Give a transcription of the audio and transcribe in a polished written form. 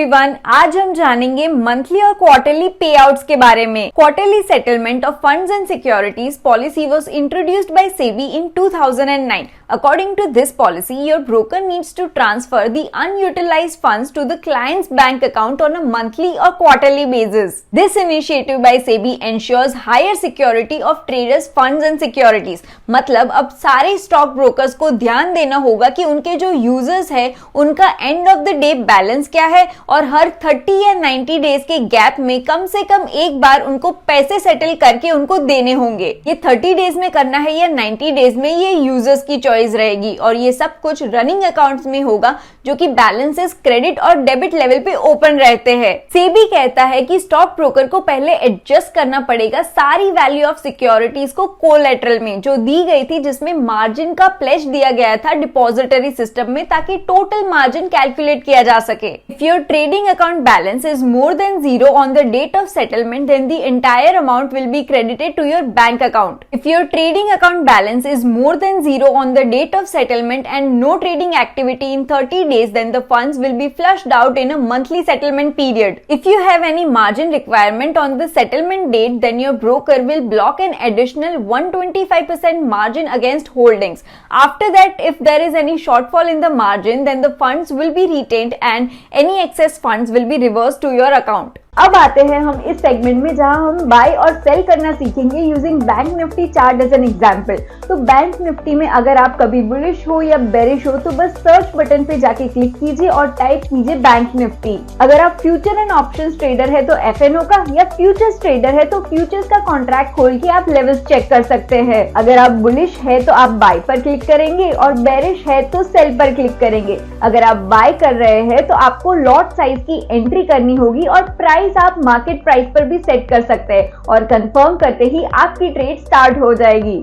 Everyone, आज हम जानेंगे मंथली और क्वार्टरली पे आउट्स के बारे में। Quarterly settlement of funds and securities policy was introduced by SEBI in 2009। According to this policy, your broker needs to transfer the unutilized funds to the client's bank account on a monthly or quarterly basis. This initiative by SEBI ensures higher security of traders' funds and securities. मतलब अब सारे stock brokers को ध्यान देना होगा कि उनके जो यूजर्स है उनका end of the day balance क्या है और हर 30 या 90 डेज के गैप में कम से कम एक बार उनको पैसे सेटल करके उनको देने होंगे। ये 30 डेज में करना है या 90 डेज में, ये यूजर्स की चॉइस रहेगी और ये सब कुछ रनिंग अकाउंट्स में होगा जो कि बैलेंसेस क्रेडिट और डेबिट लेवल पे ओपन रहते हैं। सेबी कहता है कि स्टॉक ब्रोकर को पहले एडजस्ट करना पड़ेगा सारी वैल्यू ऑफ सिक्योरिटीज को कोलैटरल में जो दी गई थी, जिसमें मार्जिन का प्लेज दिया गया था डिपॉजिटरी सिस्टम में, ताकि टोटल मार्जिन कैलकुलेट किया जा सके। If your trading account balance is more than 0 on the date of settlement, then the entire amount will be credited to your bank account. If your trading account balance is more than 0 on the date of settlement and no trading activity in 30 days, then the funds will be flushed out in a monthly settlement period. If you have any margin requirement on the settlement date, then your broker will block an additional 125% margin against holdings. After that, if there is any shortfall in the margin, then the funds will be retained and any excess funds will be reversed to your account. अब आते हैं हम इस segment में जहां हम bye और sell करना सीखेंगे using bank Nifty chart as an example. तो बैंक निफ्टी में अगर आप कभी बुलिश हो या बेरिश हो तो बस सर्च बटन पे जाके क्लिक कीजिए और टाइप कीजिए बैंक निफ्टी। अगर आप फ्यूचर एंड ऑप्शंस ट्रेडर है तो एफएनओ का, या फ्यूचर्स ट्रेडर है तो फ्यूचर्स का कॉन्ट्रैक्ट खोल के आप लेवल्स चेक कर सकते हैं। अगर आप बुलिश है तो आप बाय पर क्लिक करेंगे और बेरिश है तो सेल पर क्लिक करेंगे। अगर आप बाय कर रहे हैं तो आपको लॉट साइज की एंट्री करनी होगी और प्राइस आप मार्केट प्राइस पर भी सेट कर सकते हैं और कंफर्म करते ही आपकी ट्रेड स्टार्ट हो जाएगी।